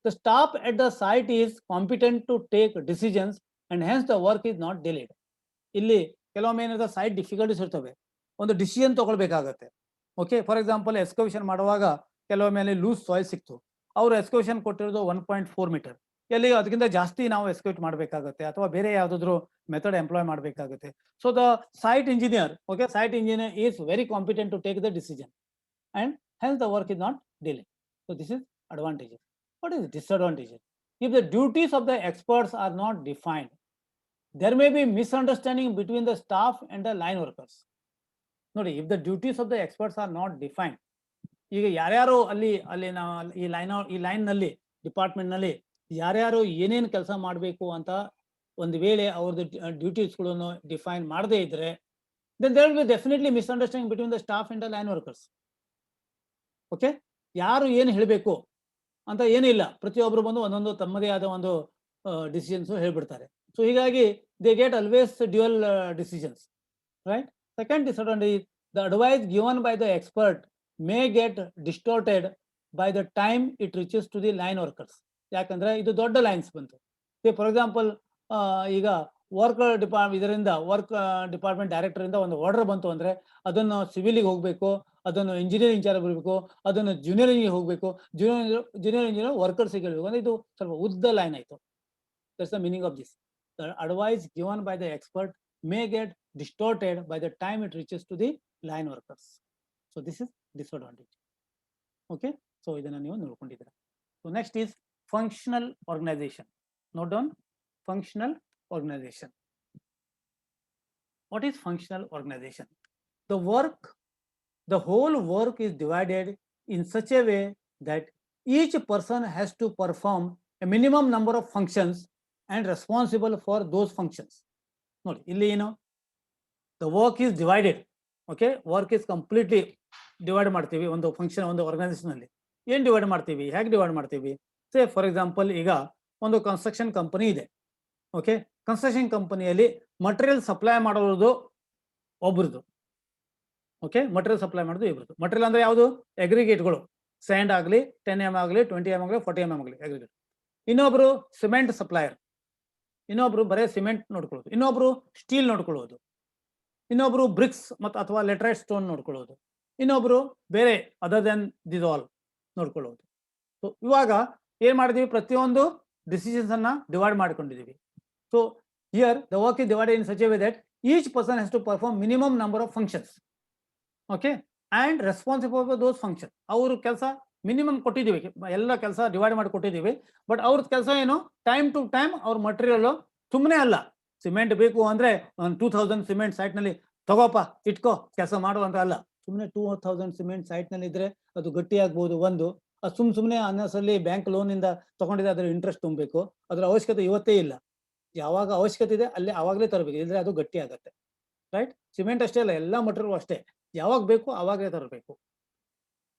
The staff at the site is competent to take decisions and hence the work is not delayed. ಇಲ್ಲಿ ಕೆಲವೊಮ್ಮೆ ಏನಾದ್ರು ಸೈಟ್ ಡಿಫಿಕಲ್ಟೀಸ್ ಇರ್ತವೆ, ಒಂದು decision ತಗೊಳ್ಬೇಕಾಗತ್ತೆ. Okay, for example excavation ಮಾಡುವಾಗ ಕೆಲವೊಮ್ಮೆ loose soil ಸಿಕ್ತು, ಅವರು ಎಕ್ಸ್ಕವೇಷನ್ ಕೊಟ್ಟಿರೋದು 1.4 ಮೀಟರ್, ಎಲ್ಲಿ ಅದಕ್ಕಿಂತ ಜಾಸ್ತಿ ನಾವು ಎಕ್ಸ್ಕವೇಟ್ ಮಾಡಬೇಕಾಗುತ್ತೆ, ಅಥವಾ ಬೇರೆ ಯಾವುದಾದ್ರೂ ಮೆಥಡ್ ಎಂಪ್ಲಾಯ್ ಮಾಡಬೇಕಾಗುತ್ತೆ. So the site engineer is very competent to take the decision and hence the work is not delay. So this is advantages. What is disadvantages? If the duties of the experts are not defined, there may be misunderstanding between the staff and the line workers. ನೋಡಿ, if the duties of the experts are not defined, ಈಗ ಯಾರ್ಯಾರು ಅಲ್ಲಿ ನಾವು ಈ line ನಲ್ಲಿ department ನಲ್ಲಿ ಯಾರ್ಯಾರು ಏನೇನು ಕೆಲಸ ಮಾಡಬೇಕು ಅಂತ ಒಂದು ವೇಳೆ ಅವ್ರದ್ದು ಡ್ಯೂಟೀಸ್ಗಳನ್ನು ಡಿಫೈನ್ ಮಾಡದೇ ಇದ್ರೆ, then there will be definitely misunderstanding between the staff and the line workers. Okay, ಯಾರು ಏನು ಹೇಳಬೇಕು ಅಂತ ಏನಿಲ್ಲ, ಪ್ರತಿಯೊಬ್ಬರು ಬಂದು ಒಂದೊಂದು ತಮ್ಮದೇ ಆದ ಒಂದು ಡಿಸಿಷನ್ಸ್ ಹೇಳ್ಬಿಡ್ತಾರೆ. ಸೊ ಹೀಗಾಗಿ they get always dual decisions, right? Second disadvantage, the advice given by the expert may get distorted by the time it reaches to the line workers. ಯಾಕಂದ್ರೆ ಇದು ದೊಡ್ಡ ಲೈನ್ಸ್ ಬಂತು. ಫಾರ್ ಎಕ್ಸಾಂಪಲ್, ಈಗ work department director ಇಂದ ಒಂದು order ಬಂತು ಅಂದ್ರೆ ಅದನ್ನು ಸಿವಿಲಿಗೆ ಹೋಗ್ಬೇಕು, ಅದನ್ನು ಇಂಜಿನಿಯರಿಂಗ್ ಇನ್ಚಾರ್ಜ್ ಬರಬೇಕು, ಅದನ್ನು ಜೂನಿಯರ್ ಇಂಜಿನಿಯರ್ ಹೋಗ್ಬೇಕು, ಜೂನಿಯರ್ ಇಂಜಿನಿಯರ್ ವರ್ಕರ್ಸ್ ಹೇಳ್ಬೇಕು ಅಂದ್ರೆ ಇದು ಸ್ವಲ್ಪ ಉದ್ದ ಲೈನ್ ಆಯ್ತು. That's the meaning of this. The advice given by the expert may get distorted by the time it reaches to the line workers. So this is disadvantage. Okay, so idana ನೀವು ನೋಡ್ಕೊಂಡಿದ್ದೀರಾ. So next is functional organization. Note down functional organization. What is functional organization? The whole work is divided in such a way that each person has to perform a minimum number of functions and responsible for those functions. ನೋಡಿ, ಇಲ್ಲಿ ಏನು, the work is divided. Okay, work is completely divide ಮಾಡ್ತೀವಿ ಒಂದು function, ಒಂದು organisation ಅಲ್ಲಿ ಏನ್ divide ಮಾಡ್ತೀವಿ, ಹೇಗೆ ಡಿವೈಡ್ ಮಾಡ್ತೀವಿ? ಸೇ ಫಾರ್ ಎಕ್ಸಾಂಪಲ್, ಈಗ ಒಂದು ಕನ್ಸ್ಟ್ರಕ್ಷನ್ ಕಂಪನಿ ಇದೆ. ಓಕೆ, ಕನ್ಸ್ಟ್ರಕ್ಷನ್ ಕಂಪನಿಯಲ್ಲಿ ಮಟೀರಿಯಲ್ ಸಪ್ಲೈ ಮಾಡೋದು ಒಬ್ರದ್ದು. ಓಕೆ, ಮಟೀರಿಯಲ್ ಸಪ್ಲೈ ಮಾಡೋದು ಇಬ್ರದ್ದು. ಮಟೀರಿಯಲ್ ಅಂದ್ರೆ ಯಾವುದು? ಅಗ್ರಿಗೇಟ್ಗಳು, ಸ್ಯಾಂಡ್ ಆಗಲಿ, 10 mm ಆಗಲಿ, 20 mm ಆಗಲಿ, 40 mm ಆಗಲಿ ಅಗ್ರಿಗೇಟ್. ಇನ್ನೊಬ್ರು ಸಿಮೆಂಟ್ ಸಪ್ಲೈಯರ್, ಇನ್ನೊಬ್ರು ಬರೀ ಸಿಮೆಂಟ್ ನೋಡ್ಕೊಳ್ಳೋದು, ಇನ್ನೊಬ್ರು ಸ್ಟೀಲ್ ನೋಡ್ಕೊಳ್ಳೋದು, ಇನ್ನೊಬ್ರು ಬ್ರಿಕ್ಸ್ ಮತ್ತು ಅಥವಾ ಲೆಟ್ರೈಟ್ ಸ್ಟೋನ್ ನೋಡ್ಕೊಳ್ಳೋದು, ಇನ್ನೊಬ್ರು ಬೇರೆ ಅದರ್ ದೆನ್ ದಿಸ್ ಆಲ್ ನೋಡ್ಕೊಳ್ಳೋದು. ಸೊ ಇವಾಗ ಏನ್ ಮಾಡಿದೀವಿ, ಪ್ರತಿಯೊಂದು ಡಿಸಿಷನ್ಸ್ ಅನ್ನ ಡಿವೈಡ್ ಮಾಡ್ಕೊಂಡಿದೀವಿ. So here the work is divided in such a way that each person has to perform minimum number of functions. Okay, and responsible for those function. ಅವ್ರ ಕೆಲಸ minimum ಕೊಟ್ಟಿದ್ದೀವಿ, ಎಲ್ಲ ಕೆಲಸ ಡಿವೈಡ್ ಮಾಡಿ ಕೊಟ್ಟಿದ್ದೀವಿ. ಬಟ್ ಅವ್ರದ್ದು ಕೆಲಸ ಏನು, ಟೈಮ್ ಟು ಟೈಮ್ ಅವ್ರ ಮಟೀರಿಯಲ್ ಸುಮ್ಮನೆ ಅಲ್ಲ, ಸಿಮೆಂಟ್ ಬೇಕು ಅಂದ್ರೆ 2000 ಸಿಮೆಂಟ್ ಸೈಟ್ ನಲ್ಲಿ ತಗೋಪ ಇಟ್ಕೋ ಕೆಲಸ ಮಾಡುವಂತ ಅಲ್ಲ. ಸುಮ್ಮನೆ 2000 ಸಿಮೆಂಟ್ ಸೈಟ್ ನಲ್ಲಿ ಇದ್ರೆ ಅದು ಗಟ್ಟಿ ಆಗ್ಬಹುದು. ಒಂದು ಅದು ಸುಮ್ಮನೆ ಅನ್ನಸಲ್ಲಿ ಬ್ಯಾಂಕ್ ಲೋನ್ ಇಂದ ತಗೊಂಡಿದ್ರೆ ಅದ್ರ ಇಂಟ್ರೆಸ್ಟ್ ತುಂಬಬೇಕು, ಅದ್ರ ಅವಶ್ಯಕತೆ ಇವತ್ತೇ ಇಲ್ಲ. ಯಾವಾಗ ಅವಶ್ಯಕತೆ ಇದೆ ಅಲ್ಲಿ ಆವಾಗಲೇ ತರಬೇಕು, ಇದ್ರೆ ಅದು ಗಟ್ಟಿ ಆಗತ್ತೆ. ರೈಟ್, ಸಿಮೆಂಟ್ ಅಷ್ಟೇ ಅಲ್ಲ, ಎಲ್ಲ ಮಟೀರಿಯಲ್ ಅಷ್ಟೇ, ಯಾವಾಗ ಬೇಕು ಆವಾಗಲೇ ತರಬೇಕು.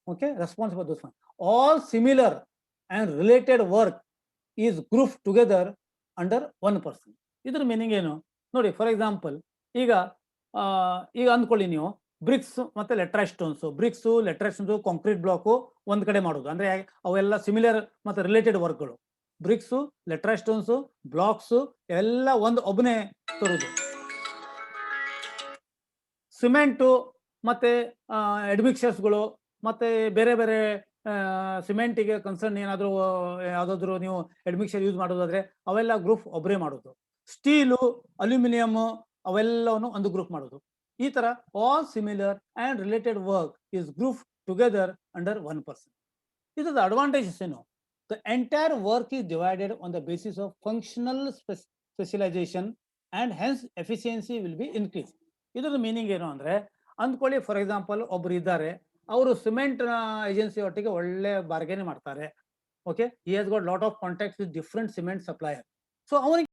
Okay, responsible those all similar and related work is group together under one person. ಇದ್ರ ಮೀನಿಂಗ್ ಏನು ನೋಡಿ. ಫಾರ್ ಎಕ್ಸಾಂಪಲ್, ಈಗ ಅಂದ್ಕೊಳ್ಳಿ ನೀವು ಬ್ರಿಕ್ಸ್ ಮತ್ತೆ laterite stones, bricks laterite stones concrete block ಒಂದ್ ಕಡೆ ಮಾಡೋದು ಅಂದ್ರೆ ಅವೆಲ್ಲ ಸಿಮಿಲರ್ ಮತ್ತೆ ರಿಲೇಟೆಡ್ ವರ್ಕ್ಗಳು. ಬ್ರಿಕ್ಸ್, ಲೆಟ್ರೈಟ್ ಸ್ಟೋನ್ಸ್, ಬ್ಲಾಕ್ಸ್ ಎಲ್ಲ ಒಬ್ಬನೇ ತರುವುದು. ಸಿಮೆಂಟು ಮತ್ತೆ ಅಡ್ಮಿಕ್ಸರ್ಸ್ಗಳು ಮತ್ತೆ ಬೇರೆ ಬೇರೆ ಸಿಮೆಂಟಿಗೆ ಕನ್ಸರ್ನ್ ಏನಾದರೂ ಯಾವುದಾದ್ರೂ ನೀವು ಅಡ್ಮಿಕ್ಸರ್ ಯೂಸ್ ಮಾಡೋದಾದ್ರೆ ಅವೆಲ್ಲ ಗ್ರೂಪ್ ಒಬ್ಬರೇ ಮಾಡೋದು. ಸ್ಟೀಲು, ಅಲ್ಯೂಮಿನಿಯಂ ಅವೆಲ್ಲವನ್ನು ಒಂದು ಗ್ರೂಪ್ ಮಾಡೋದು. ಈ ತರ all similar and related work is group together under one person. ಇದು ಅಡ್ವಾಂಟೇಜಸ್ ಏನು? The entire work is divided on the basis of functional specialisation and hence efficiency will be increase. ಇದ್ರ meaning ಏನು ಅಂದ್ರೆ, ಅಂದ್ಕೊಳ್ಳಿ for example ಒಬ್ರು ಇದ್ದಾರೆ, ಅವರು cement agency ಒಟ್ಟಿಗೆ ಒಳ್ಳೆ ಬಾರ್ಗೇನ್ ಮಾಡ್ತಾರೆ. Okay, he has got lot of contacts with different cement supplier. So ಅವನಿಗೆ